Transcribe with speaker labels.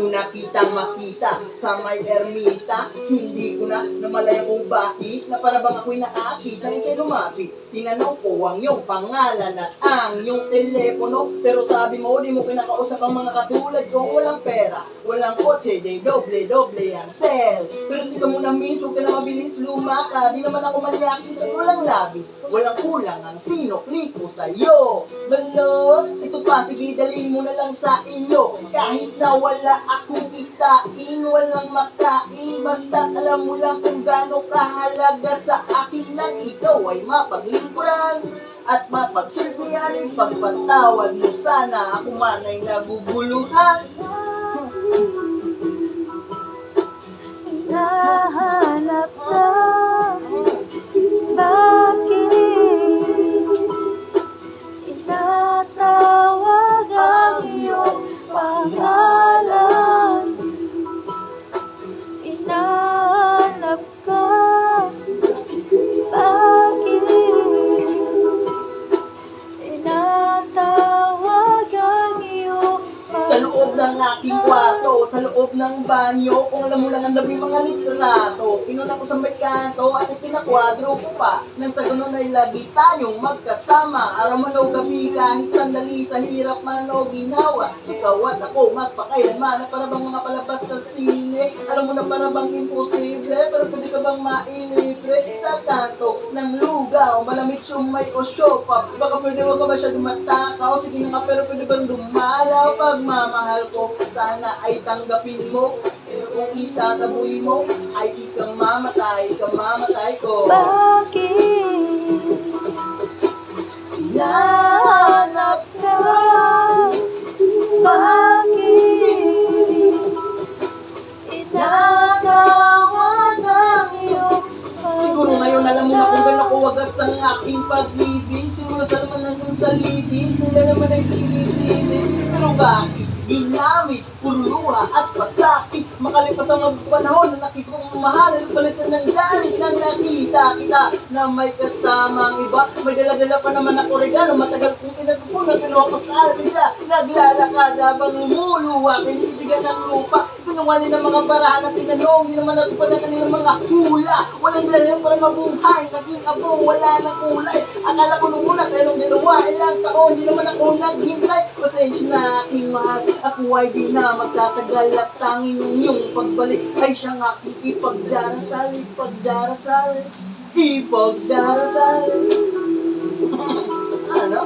Speaker 1: ko na kitang makita sa may ermita. Hindi ko na namalaya kung bakit na para bang ako'y naakit nang ikay lumapit. Tinanong ko ang iyong pangalan at ang iyong telepono, pero sabi mo di mo kinakausap ang mga katulad kong walang pera, walang kotse, di doble ang sell. Pero di ka muna miso ka na mabilis lumaka. Di naman ako manyakis at walang labis, walang kulang ang sinukli ko sa'yo. Balot, ito pa, sige dalhin mo na lang sa inyo. Kahit na wala akong itain, walang makain, basta alam mo lang kung gaano kahalaga sa akin nang ikaw ay mapaglingkuran at mapagsilbihan. Pagpatawad mo sana ako man ay naguguluhan.
Speaker 2: Hinahanap ka, bakit tinatawag ang iyong pangalan? Hinahanap ka, bakit tinatawag ang iyong
Speaker 1: Sa loob ng aking kwarto, sa loob ng banyo, kung alam mo lang ang daming mga litrato, kinuna ko sa may kanto at pinakwadro ko pa, nang sa ganun ay lagi tayong magkasama. Araw man o gabi, kahit sandali sa hirap man o ginawa, ikaw at ako magpakailanman na para bang mga palabas sa sine. Alam mo na para bang imposible, pero pwede ka bang mailibre sa kanto ng lugaw, malamig sumay o siopa. Baka pwede wag ka masyadong matakaw, sige na nga, pero pwede bang dumalaw? Pagmamahal ko, sana ay tanggapin mo. Kung itataboy mo, ay ikang mamatay ko.
Speaker 2: bakit hinahanap ka, bakit tinatawag ang iyong
Speaker 1: Siguro ngayon alam mo na kung gano'n ko wagas ang aking pag-ibig. Simula sa naman hanggang sa litin, wala naman ay sinisilid. Pero bakit? Ginamit, puruluha at pasakit. Makalipas ang mga panahon na nakikong mahalan, palitan ng galit nang nakita kita na may kasamang iba. May dala-dala pa naman ako regalo, matagal kong pinagpunan, kinuha ko sa akin siya. Naglalakad habang lumuluwa, kinitigan ng lupa. Sinungaling ng mga barahan at tinanong, hindi naman natupad ang kanilang mga hula. Walang dalang para mabuhay, naging abong, wala ng kulay. Akala ko nung una, pero dalawa, ilang taon, hindi naman ako naghintay. Pasensya na aking mahal, ako ay di na magtatagal at tanging ng iyong pagbalik ay siyang aking ipagdarasal. Ano?